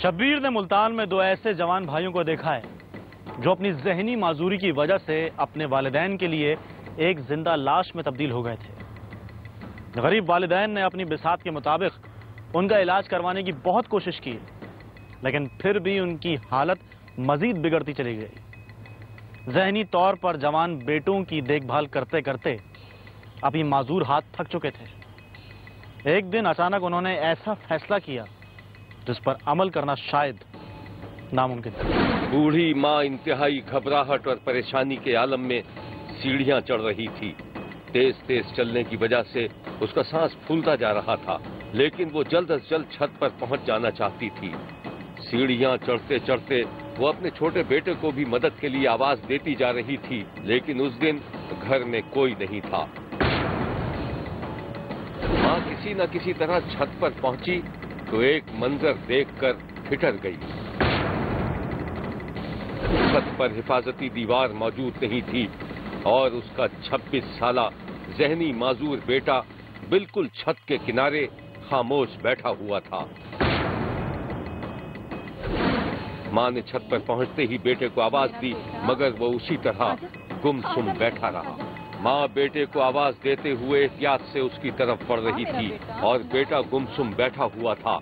شبیر نے ملتان میں دو ایسے جوان بھائیوں کو دیکھا ہے جو اپنی ذہنی معذوری کی وجہ سے اپنے والدین کے لیے ایک زندہ لاش میں تبدیل ہو گئے تھے۔ غریب والدین نے اپنی بساط کے مطابق ان کا علاج کروانے کی بہت کوشش کی، لیکن پھر بھی ان کی حالت مزید بگڑتی چلی گئی۔ ذہنی طور پر جوان بیٹوں کی دیکھ بھال کرتے کرتے اپنی معذور ہاتھ تھک چکے تھے۔ ایک دن اچانک انہوں نے ایسا فیصلہ کیا جس پر عمل کرنا شاید ناممکن تھا۔ بوڑھی ماں انتہائی گھبراہٹ اور پریشانی کے عالم میں سیڑھیاں چڑھ رہی تھی۔ تیز تیز چلنے کی وجہ سے اس کا سانس پھولتا جا رہا تھا، لیکن وہ جلد از جلد چھت پر پہنچ جانا چاہتی تھی۔ سیڑھیاں چڑھتے چڑھتے وہ اپنے چھوٹے بیٹے کو بھی مدد کے لیے آواز دیتی جا رہی تھی، لیکن اس دن گھر میں کوئی نہیں تھا۔ ماں کسی نہ کسی طرح چھت پر پہنچی تو ایک منظر دیکھ کر ٹھٹر گئی۔ چھت پر حفاظتی دیوار موجود نہیں تھی اور اس کا 26 سالہ ذہنی معذور بیٹا بالکل چھت کے کنارے خاموش بیٹھا ہوا تھا۔ ماں نے چھت پر پہنچتے ہی بیٹے کو آواز دی، مگر وہ اسی طرح گم سم بیٹھا رہا۔ ماں بیٹے کو آواز دیتے ہوئے احتیاط سے اس کی طرف بڑھ رہی تھی اور بیٹا گم سم بیٹھا ہوا تھا۔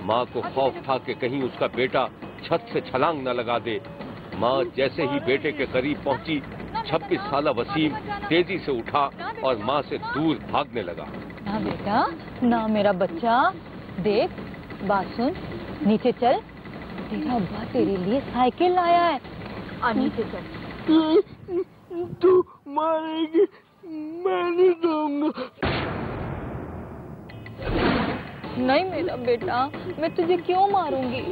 ماں کو خوف تھا کہ کہیں اس کا بیٹا چھت سے چھلانگ نہ لگا دے۔ ماں جیسے ہی بیٹے کے قریب پہنچی، 26 سالہ وسیم تیزی سے اٹھا اور ماں سے دور بھاگنے لگا۔ نہ بیٹا، نہ میرا بچہ، دیکھ بات سن، نیچے چل، تیرا ابا تیرے لیے سائیکل لایا ہے، نیچے چل۔ تو مارے گی، میں نہیں دوں گا۔ نہیں میرا بیٹا، میں تجھے کیوں ماروں گی؟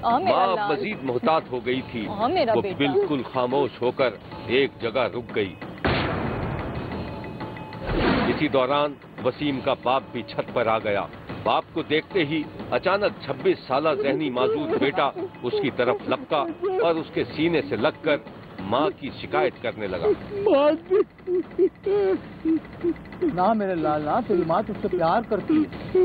ماں مزید محتاط ہو گئی تھی، وہ بالکل خاموش ہو کر ایک جگہ رک گئی۔ اسی دوران وسیم کا باپ بھی چھت پر آ گیا۔ باپ کو دیکھتے ہی اچانک 26 سالہ ذہنی معذور بیٹا اس کی طرف لپکا اور اس کے سینے سے لگ کر ماں کی شکایت کرنے لگا۔ نہ میرے لالا، تیری ماں تجھ سے پیار کرتی ہے۔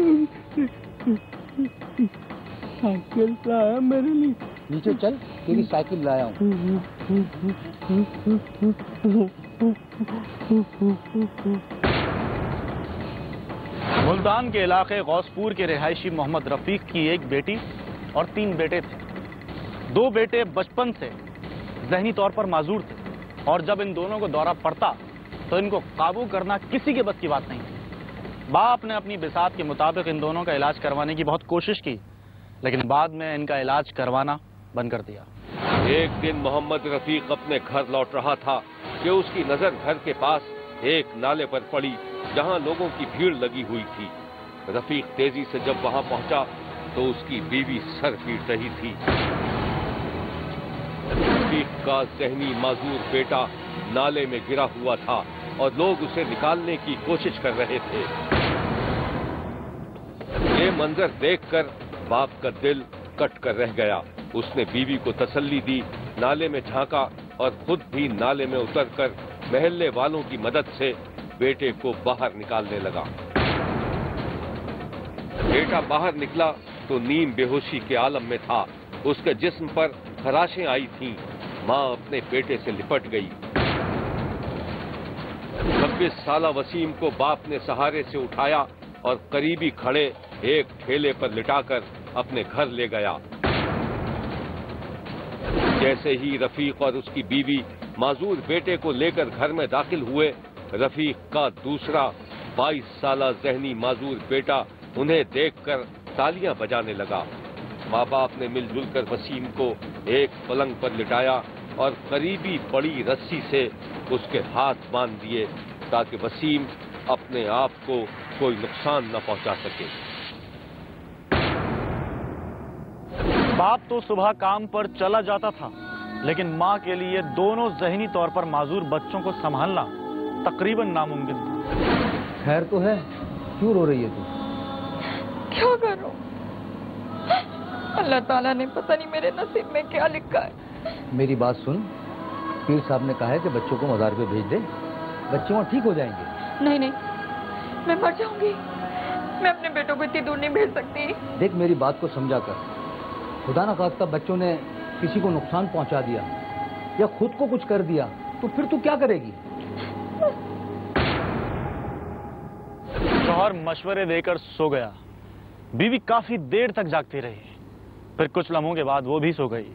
سائیکل لایا میرے لیے، نیچے چل، تیری سائیکل لایا ہوں۔ ملتان کے علاقے غوث پور کے رہائشی محمد رفیق کی ایک بیٹی اور 3 بیٹے تھے۔ 2 بیٹے بچپن سے ذہنی طور پر معذور تھے اور جب ان دونوں کو دورہ پڑتا تو ان کو قابو کرنا کسی کے بس کی بات نہیں تھی۔ باپ نے اپنی بساط کے مطابق ان دونوں کا علاج کروانے کی بہت کوشش کی، لیکن بعد میں ان کا علاج کروانا بند کر دیا۔ ایک دن محمد رفیق اپنے گھر لوٹ رہا تھا کہ اس کی نظر گھر کے پاس ایک نالے پر پڑی جہاں لوگوں کی بھیڑ لگی ہوئی تھی۔ رفیق تیزی سے جب وہاں پہنچا تو اس کی بیوی سر پیٹ رہی تھی۔ رفیق کا ذہنی معذور بیٹا نالے میں گرا ہوا تھا اور لوگ اسے نکالنے کی کوشش کر رہے تھے۔ یہ منظر دیکھ کر باپ کا دل کٹ کر رہ گیا۔ اس نے بیوی کو تسلی دی، نالے میں جھانکا اور خود بھی نالے میں اتر کر محلے والوں کی مدد سے بیٹے کو باہر نکالنے لگا۔ بیٹا باہر نکلا تو نیم بے ہوشی کے عالم میں تھا۔ اس کے جسم پر خراشیں آئی تھیں۔ ماں اپنے بیٹے سے لپٹ گئی۔ 26 سالہ وسیم کو باپ نے سہارے سے اٹھایا اور قریبی کھڑے ایک ٹھیلے پر لٹا کر اپنے گھر لے گیا۔ جیسے ہی رفیق اور اس کی بیوی معذور بیٹے کو لے کر گھر میں داخل ہوئے، رفیق کا دوسرا 22 سالہ ذہنی معذور بیٹا انہیں دیکھ کر تالیاں بجانے لگا۔ ماں باپ نے مل جل کر وسیم کو ایک پلنگ پر لٹایا اور قریبی بڑی رسی سے اس کے ہاتھ باندھ دیے تاکہ وسیم اپنے آپ کو کوئی نقصان نہ پہنچا سکے۔ باپ تو صبح کام پر چلا جاتا تھا، لیکن ماں کے لیے دونوں ذہنی طور پر معذور بچوں کو سنبھالنا تقریباً ناممکن تھا۔ خیر تو ہے، کیوں رو رہی ہے تو؟ کیا کروں؟ اللہ تعالیٰ نے پتہ نہیں میرے نصیب میں کیا لکھا ہے۔ میری بات سن، پیر صاحب نے کہا ہے کہ بچوں کو مزار پہ بھیج دے، بچے وہاں ٹھیک ہو جائیں گے۔ نہیں نہیں، میں مر جاؤں گی، میں اپنے بیٹوں کو اتنی دور نہیں بھیج سکتی۔ دیکھ میری بات کو سمجھا کر، خدا نہ خواستہ بچوں نے کسی کو نقصان پہنچا دیا یا خود کو کچھ کر دیا تو پھر تو کیا کرے گی؟ شوہر مشورے دے کر سو گیا، بیوی کافی دیر تک جاگتی رہی، پھر کچھ لمحوں کے بعد وہ بھی سو گئی۔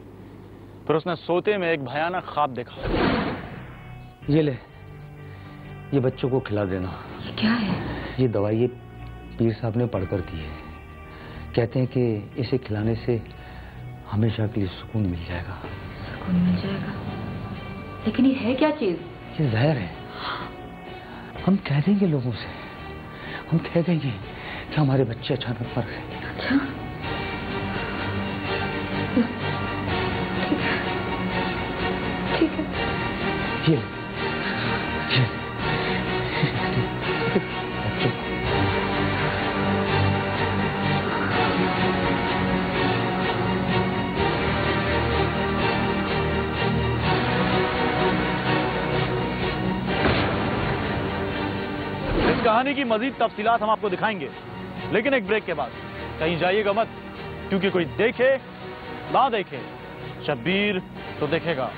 پھر اس نے سوتے میں ایک بھیانک خواب دیکھا۔ یہ لے، یہ بچوں کو کھلا دینا۔ کیا ہے؟ یہ دوائی پیر صاحب نے پڑھ کر دی ہے، کہتے ہیں کہ اسے کھلانے سے ہمیشہ کے لیے سکون مل جائے گا۔ سکون مل جائے گا؟ لیکن یہ ہے کیا چیز؟ یہ زہر ہے۔ ہم کہہ دیں گے لوگوں سے، ہم کہہ دیں گے کہ ہمارے بچے اچانک مر گئے۔ اچھا ٹھیک ہے۔ یہ اس کہانی کی مزید تفصیلات ہم آپ کو دکھائیں گے، لیکن ایک بریک کے بعد۔ کہیں جائیے گا مت، کیونکہ کوئی دیکھے نہ دیکھے، شبیر تو دیکھے گا۔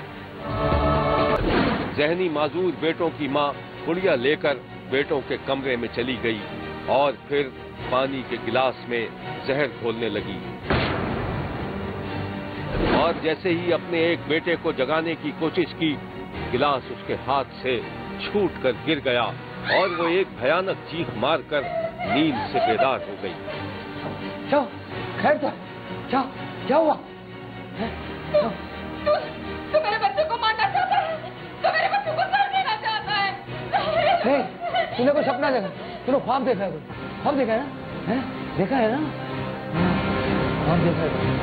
ذہنی معذور بیٹوں کی ماں پڑیا لے کر بیٹوں کے کمرے میں چلی گئی اور پھر پانی کے گلاس میں زہر گھولنے لگی، اور جیسے ہی اپنے ایک بیٹے کو جگانے کی کوشش کی، گلاس اس کے ہاتھ سے چھوٹ کر گر گیا اور وہ ایک بھیانک چیخ مار کر نیند سے بیدار ہو گئی۔ کیا خیر تھا؟ کیا ہوا؟ تو میرے بچے کو مارنا چاہتا ہے، تو میرے بچے کو مار دینا چاہتا ہے۔ نہیں، تم نے کوئی سپنا دیکھا، تم نے خواب دیکھا ہے؟ خواب دیکھا ہے نا؟ دیکھا ہے نا؟ خواب دیکھا ہے۔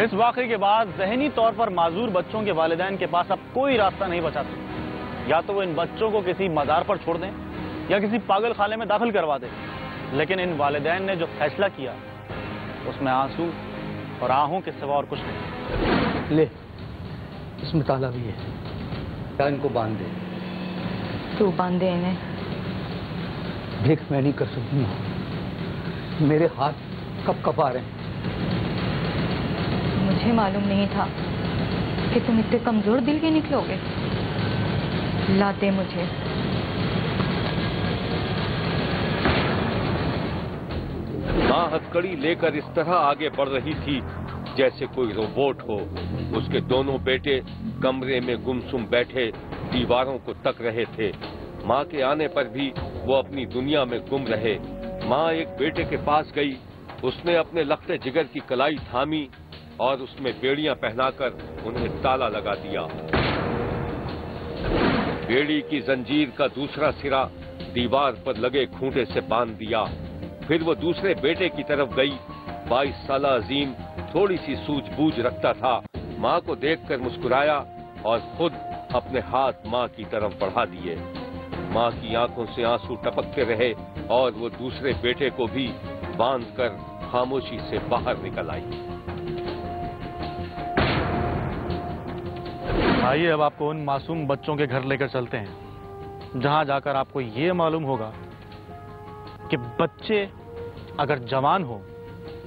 اس واقعے کے بعد ذہنی طور پر معذور بچوں کے والدین کے پاس اب کوئی راستہ نہیں بچا تھا، یا تو وہ ان بچوں کو کسی مزار پر چھوڑ دیں یا کسی پاگل خانے میں داخل کروا دیں، لیکن ان والدین نے جو فیصلہ کیا اس میں آنسو اور آہوں کے سوا اور کچھ نہیں۔ لے، اس میں تالا بھی ہے، کیا ان کو باندھ دے؟ تو باندھے انہیں۔ دیکھ، میں نہیں کر سکوں گا، میرے ہاتھ کب کب آ رہے ہیں۔ مجھے معلوم نہیں تھا کہ تم اتنے کمزور دل کے نکلو گے۔ لاتے مجھے۔ ماں ہتھکڑی لے کر اس طرح آگے بڑھ رہی تھی جیسے کوئی روبوٹ ہو۔ اس کے دونوں بیٹے کمرے میں گمسم بیٹھے دیواروں کو تک رہے تھے۔ ماں کے آنے پر بھی وہ اپنی دنیا میں گم رہے۔ ماں ایک بیٹے کے پاس گئی، اس نے اپنے لخت جگر کی کلائی تھامی اور اس میں بیڑیاں پہنا کر انہیں تالا لگا دیا۔ بیڑی کی زنجیر کا دوسرا سرا دیوار پر لگے کھونٹے سے باندھ دیا۔ پھر وہ دوسرے بیٹے کی طرف گئی۔ 22 سالہ عظیم تھوڑی سی سوجھ بوجھ رکھتا تھا، ماں کو دیکھ کر مسکرایا اور خود اپنے ہاتھ ماں کی طرف بڑھا دیے۔ ماں کی آنکھوں سے آنسو ٹپکتے رہے اور وہ دوسرے بیٹے کو بھی باندھ کر خاموشی سے باہر نکل آئی۔ آئیے اب آپ کو ان معصوم بچوں کے گھر لے کر چلتے ہیں، جہاں جا کر آپ کو یہ معلوم ہوگا کہ بچے اگر جوان ہوں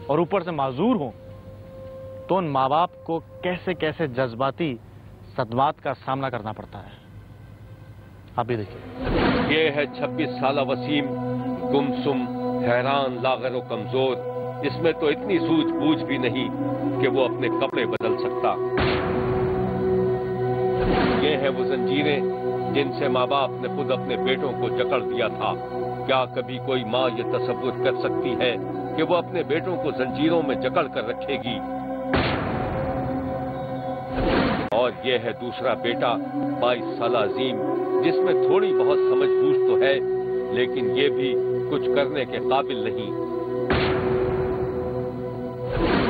اور اوپر سے معذور ہوں تو ان ماں باپ کو کیسے کیسے جذباتی صدمات کا سامنا کرنا پڑتا ہے۔ آپ بھی دیکھیے۔ یہ ہے 26 سالہ وسیم، گمسم، حیران، لاغر و کمزور۔ اس میں تو اتنی سوجھ بوجھ بھی نہیں کہ وہ اپنے کپڑے بدل سکتا۔ یہ ہیں وہ زنجیریں جن سے ماں باپ نے خود اپنے بیٹوں کو جکڑ دیا تھا۔ کیا کبھی کوئی ماں یہ تصور کر سکتی ہے کہ وہ اپنے بیٹوں کو زنجیروں میں جکڑ کر رکھے گی؟ اور یہ ہے دوسرا بیٹا 22 سالہ عظیم، جس میں تھوڑی بہت سمجھ بوجھ تو ہے لیکن یہ بھی کچھ کرنے کے قابل نہیں۔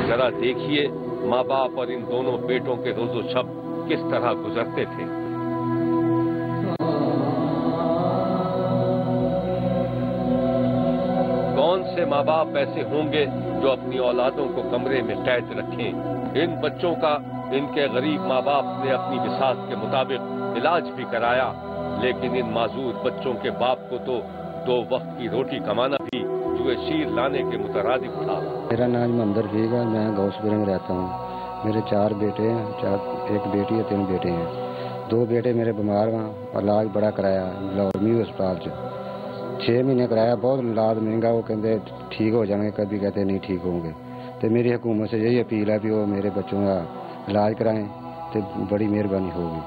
ذرا دیکھیے ماں باپ اور ان دونوں بیٹوں کے روز و شب کس طرح گزرتے تھے۔ کون سے ماں باپ ایسے ہوں گے جو اپنی اولادوں کو کمرے میں قید رکھیں؟ ان بچوں کا ان کے غریب ماں باپ نے اپنی بساط کے مطابق علاج بھی کرایا، لیکن ان معذور بچوں کے باپ کو تو 2 وقت کی روٹی کمانا بھی جوئے شیر لانے کے مترادف تھا۔ میرا نام محمد رفیق ہے، میں غوث پورے میں رہتا ہوں۔ میرے 4 بیٹے ہیں، 1 بیٹی ہے، 3 بیٹے ہیں۔ 2 بیٹے میرے بیمار ہیں، علاج بڑا کرایا لاہور میں ہسپتال 6 مہینے کرایا، بہت علاج مہنگا، وہ کہتے ٹھیک ہو جائیں گے، کبھی کہتے نہیں ٹھیک ہوں گے۔ تو میری حکومت سے یہی اپیل ہے کہ وہ میرے بچوں کا علاج کرائیں تو بڑی مہربانی ہوگی۔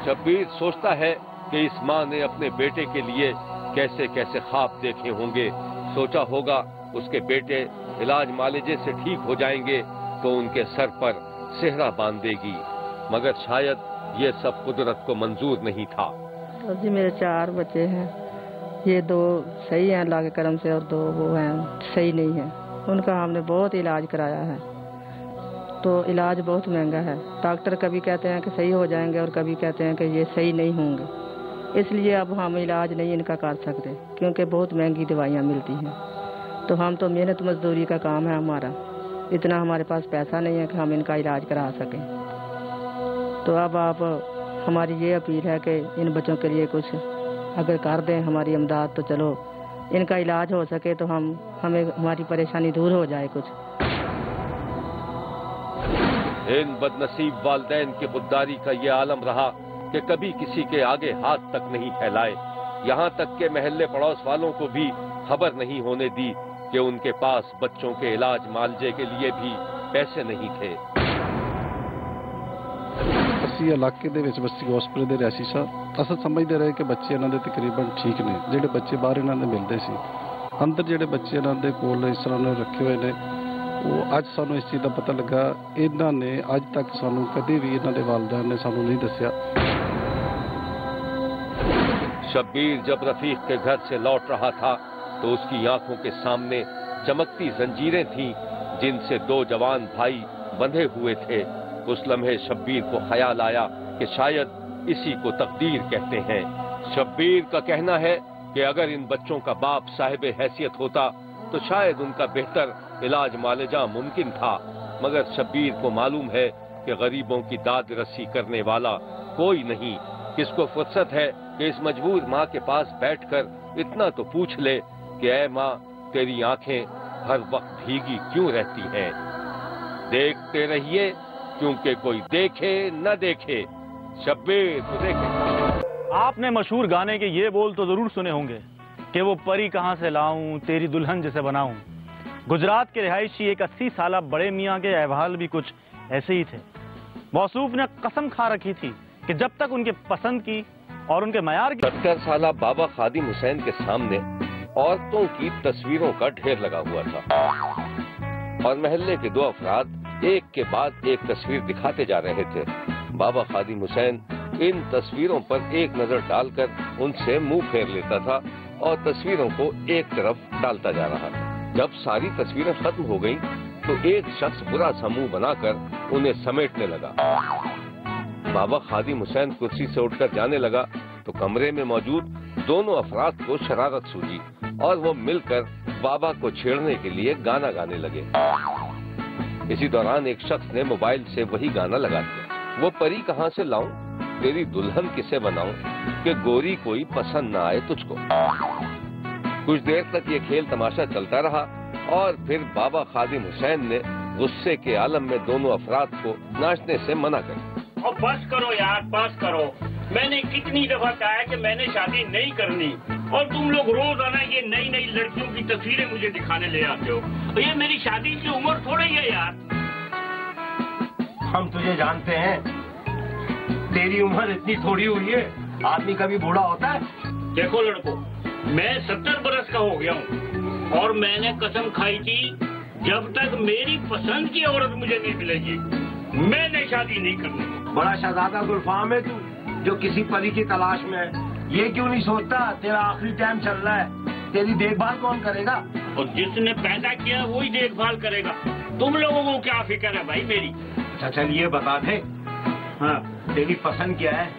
شبیر سوچتا ہے کہ اس ماں نے اپنے بیٹے کے لیے کیسے کیسے خواب دیکھے ہوں گے، سوچا ہوگا اس کے بیٹے علاج معالجے سے ٹھیک ہو جائیں گے تو ان کے سر پر صحرا باندھ دے گی، مگر شاید یہ سب قدرت کو منظور نہیں تھا۔ جی میرے 4 بچے ہیں، یہ 2 صحیح ہیں اللہ کے کرم سے اور 2 وہ ہیں صحیح نہیں ہیں۔ ان کا ہم نے بہت علاج کرایا ہے، تو علاج بہت مہنگا ہے۔ ڈاکٹر کبھی کہتے ہیں کہ صحیح ہو جائیں گے اور کبھی کہتے ہیں کہ یہ صحیح نہیں ہوں گے، اس لیے اب ہم علاج نہیں ان کا کر سکتے کیونکہ بہت مہنگی دوائیاں ملتی ہیں۔ تو ہم تو محنت مزدوری کا کام ہے ہمارا، اتنا ہمارے پاس پیسہ نہیں ہے کہ ہم ان کا علاج کرا سکیں۔ تو اب آپ ہماری یہ اپیل ہے کہ ان بچوں کے لیے کچھ اگر کر دیں ہماری امداد، تو چلو ان کا علاج ہو سکے تو ہمیں ہماری پریشانی دور ہو جائے کچھ۔ ان بدنصیب والدین کی خودداری کا یہ عالم رہا کہ کبھی کسی کے آگے ہاتھ تک نہیں پھیلائے، یہاں تک کہ محلے پڑوس والوں کو بھی خبر نہیں ہونے دی کہ ان کے پاس بچوں کے علاج معالجے کے لیے بھی پیسے نہیں تھے۔ اسی علاقے دے وچ بستی ہاسپٹل دے رہائشی صاحب اصل سمجھتے رہے کہ بچے انہاں دے تقریباً ٹھیک نے، جڑے بچے باہر انہاں دے ملتے سی، اندر جڑے بچے انہاں دے کول اس طرح نے رکھے ہوئے نے، وہ اج سانو اس چیز کا پتہ لگا، انہاں نے اج تک سانو کدی بھی انہاں دے والدین نے سانو نہیں دسیا۔ شبیر جب رفیق کے گھر سے لوٹ رہا تھا تو اس کی آنکھوں کے سامنے چمکتی زنجیریں تھیں جن سے 2 جوان بھائی بندھے ہوئے تھے۔ اس لمحے شبیر کو خیال آیا کہ شاید اسی کو تقدیر کہتے ہیں۔ شبیر کا کہنا ہے کہ اگر ان بچوں کا باپ صاحب حیثیت ہوتا تو شاید ان کا بہتر علاج معالجہ ممکن تھا، مگر شبیر کو معلوم ہے کہ غریبوں کی داد رسی کرنے والا کوئی نہیں۔ کس کو فرصت ہے کہ اس مجبور ماں کے پاس بیٹھ کر اتنا تو پوچھ لے کہ اے ماں تیری آنکھیں ہر وقت بھیگی کیوں رہتی ہیں؟ دیکھتے رہیے کیونکہ کوئی دیکھے نہ دیکھے، شبیر تو دیکھے۔ آپ نے مشہور گانے کے یہ بول تو ضرور سنے ہوں گے کہ وہ پری کہاں سے لاؤں تیری دلہن جسے بناؤں۔ گجرات کے رہائشی ایک 80 سالہ بڑے میاں کے احوال بھی کچھ ایسے ہی تھے۔ موصوف نے قسم کھا رکھی تھی کہ جب تک ان کے پسند کی اور ان کے معیار کی 70 سالہ بابا خادم حسین کے سامنے عورتوں کی تصویروں کا ڈھیر لگا ہوا تھا اور محلے کے 2 افراد ایک کے بعد ایک تصویر دکھاتے جا رہے تھے۔ بابا خادم حسین ان تصویروں پر ایک نظر ڈال کر ان سے منہ پھیر لیتا تھا اور تصویروں کو ایک طرف ڈالتا جا رہا تھا۔ جب ساری تصویریں ختم ہو گئیں تو ایک شخص برا سا منہ بنا کر انہیں سمیٹنے لگا۔ بابا خادم حسین کرسی سے اٹھ کر جانے لگا تو کمرے میں موجود دونوں افراد کو شرارت سوجی اور وہ مل کر بابا کو چھیڑنے کے لیے گانا گانے لگے۔ اسی دوران ایک شخص نے موبائل سے وہی گانا لگا دیا، وہ پری کہاں سے لاؤں تیری دلہن کسے بناؤں کہ گوری کوئی پسند نہ آئے تجھ کو۔ کچھ دیر تک یہ کھیل تماشا چلتا رہا اور پھر بابا خادم حسین نے غصے کے عالم میں دونوں افراد کو ناچنے سے منع کر دیا۔ اور بس کرو یار، بس کرو، میں نے کتنی دفعہ کہا ہے کہ میں نے شادی نہیں کرنی اور تم لوگ روزانہ یہ نئی نئی لڑکیوں کی تصویریں مجھے دکھانے لے آتے ہو، اور یہ میری شادی کی عمر تھوڑی ہے یار۔ ہم تجھے جانتے ہیں، تیری عمر اتنی تھوڑی ہوئی ہے، آدمی کبھی بوڑھا ہوتا ہے؟ دیکھو لڑکوں، میں 70 برس کا ہو گیا ہوں اور میں نے قسم کھائی تھی جب تک میری پسند کی عورت مجھے نہیں ملے گی میں نے شادی نہیں کرنی۔ بڑا شہزادہ گلفام ہے تو جو کسی پری کی تلاش میں ہے، یہ کیوں نہیں سوچتا تیرا آخری ٹائم چل رہا ہے، تیری دیکھ بھال کون کرے گا؟ اور جس نے پیدا کیا وہی دیکھ بھال کرے گا، تم لوگوں کو کیا فکر ہے بھائی میری؟ اچھا چل یہ بتا دے، ہاں تیری پسند کیا ہے؟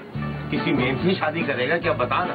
کسی میم سے شادی کرے گا کیا؟ بتا نا۔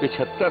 75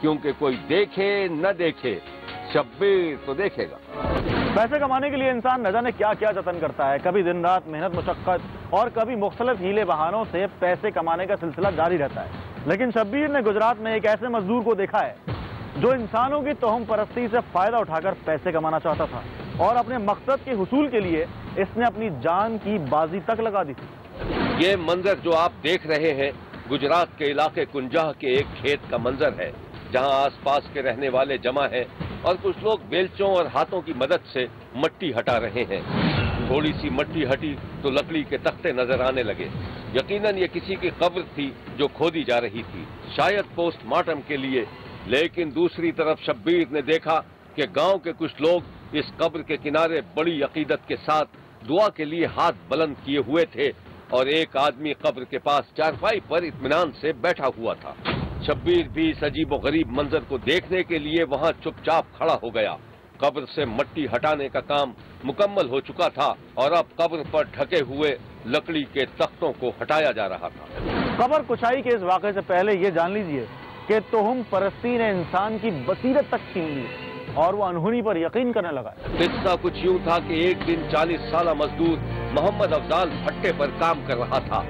کیونکہ کوئی دیکھے نہ دیکھے، شبیر تو دیکھے گا۔ پیسے کمانے کے لیے انسان نہ جانے کیا کیا جتن کرتا ہے، کبھی دن رات محنت مشقت اور کبھی مختلف ہیلے بہانوں سے پیسے کمانے کا سلسلہ جاری رہتا ہے۔ لیکن شبیر نے گجرات میں ایک ایسے مزدور کو دیکھا ہے جو انسانوں کی توہم پرستی سے فائدہ اٹھا کر پیسے کمانا چاہتا تھا، اور اپنے مقصد کے حصول کے لیے اس نے اپنی جان کی بازی تک لگا دی تھی۔ یہ منظر جو آپ دیکھ رہے ہیں گجرات کے علاقے کنجاہ کے ایک کھیت کا منظر ہے، جہاں آس پاس کے رہنے والے جمع ہیں اور کچھ لوگ بیلچوں اور ہاتھوں کی مدد سے مٹی ہٹا رہے ہیں۔ تھوڑی سی مٹی ہٹی تو لکڑی کے تختے نظر آنے لگے۔ یقیناً یہ کسی کی قبر تھی جو کھودی جا رہی تھی، شاید پوسٹ مارٹم کے لیے۔ لیکن دوسری طرف شبیر نے دیکھا کہ گاؤں کے کچھ لوگ اس قبر کے کنارے بڑی عقیدت کے ساتھ دعا کے لیے ہاتھ بلند کیے ہوئے تھے، اور ایک آدمی قبر کے پاس چارپائی پر اطمینان سے بیٹھا ہوا تھا۔ شبیر بھی اس عجیب و غریب منظر کو دیکھنے کے لیے وہاں چپ چاپ کھڑا ہو گیا۔ قبر سے مٹی ہٹانے کا کام مکمل ہو چکا تھا، اور اب قبر پر ڈھکے ہوئے لکڑی کے تختوں کو ہٹایا جا رہا تھا۔ قبر کشائی کے اس واقعے سے پہلے یہ جان لیجئے کہ توہم پرستی نے انسان کی بصیرت تک چھین لی اور وہ انہونی پر یقین کرنے لگا۔ قصہ کچھ یوں تھا کہ ایک دن 40 سالہ مزدور محمد افضال بھٹے پر کام کر رہا تھا۔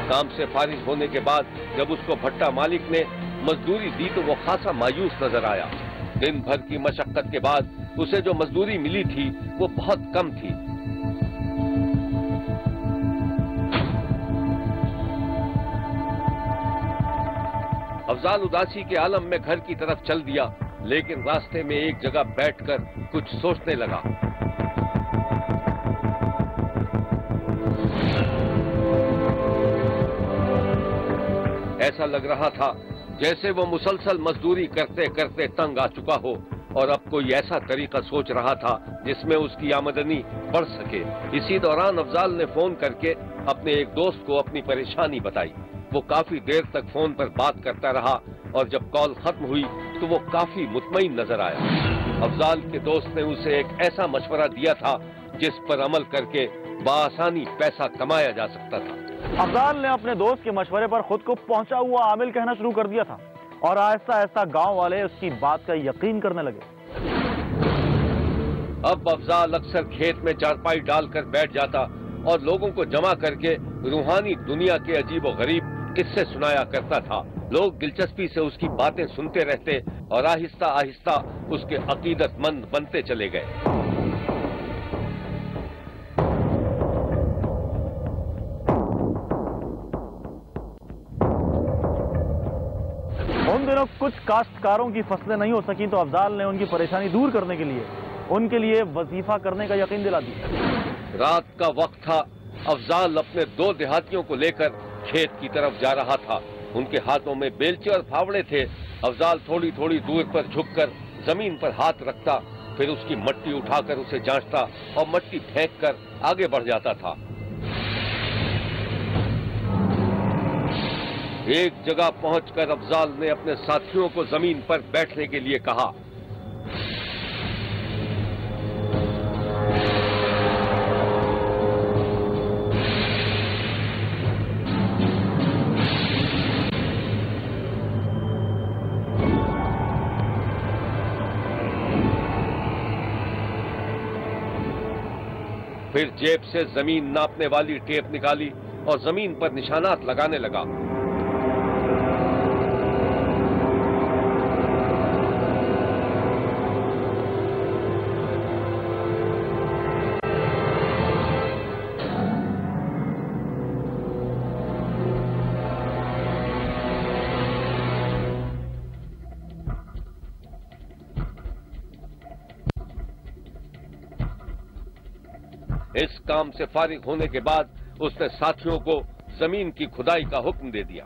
کام سے فارغ ہونے کے بعد جب اس کو بھٹا مالک نے مزدوری دی تو وہ خاصا مایوس نظر آیا۔ دن بھر کی مشقت کے بعد اسے جو مزدوری ملی تھی وہ بہت کم تھی۔ افضال اداسی کے عالم میں گھر کی طرف چل دیا، لیکن راستے میں ایک جگہ بیٹھ کر کچھ سوچنے لگا۔ ایسا لگ رہا تھا جیسے وہ مسلسل مزدوری کرتے کرتے تنگ آ چکا ہو، اور اب کوئی ایسا طریقہ سوچ رہا تھا جس میں اس کی آمدنی بڑھ سکے۔ اسی دوران افضال نے فون کر کے اپنے ایک دوست کو اپنی پریشانی بتائی۔ وہ کافی دیر تک فون پر بات کرتا رہا، اور جب کال ختم ہوئی تو وہ کافی مطمئن نظر آیا۔ افضال کے دوست نے اسے ایک ایسا مشورہ دیا تھا جس پر عمل کر کے بآسانی پیسہ کمایا جا سکتا تھا۔ افضال نے اپنے دوست کے مشورے پر خود کو پہنچا ہوا عامل کہنا شروع کر دیا تھا، اور آہستہ آہستہ گاؤں والے اس کی بات کا یقین کرنے لگے۔ اب افضال اکثر کھیت میں چارپائی ڈال کر بیٹھ جاتا اور لوگوں کو جمع کر کے روحانی دنیا کے عجیب و غریب قصے سنایا کرتا تھا۔ لوگ دلچسپی سے اس کی باتیں سنتے رہتے اور آہستہ آہستہ اس کے عقیدت مند بنتے چلے گئے۔ ان دنوں کچھ کاشتکاروں کی فصلیں نہیں ہو سکیں تو افضال نے ان کی پریشانی دور کرنے کے لیے ان کے لیے وظیفہ کرنے کا یقین دلا دیا۔ رات کا وقت تھا۔ افضال اپنے 2 دیہاتیوں کو لے کر کھیت کی طرف جا رہا تھا۔ ان کے ہاتھوں میں بیلچے اور پھاوڑے تھے۔ افضال تھوڑی تھوڑی دور پر جھک کر زمین پر ہاتھ رکھتا، پھر اس کی مٹی اٹھا کر اسے جانچتا اور مٹی پھینک کر آگے بڑھ جاتا تھا۔ ایک جگہ پہنچ کر افضال نے اپنے ساتھیوں کو زمین پر بیٹھنے کے لیے کہا۔ پھر جیب سے زمین ناپنے والی ٹیپ نکالی اور زمین پر نشانات لگانے لگا۔ اس کام سے فارغ ہونے کے بعد اس نے ساتھیوں کو زمین کی کھدائی کا حکم دے دیا۔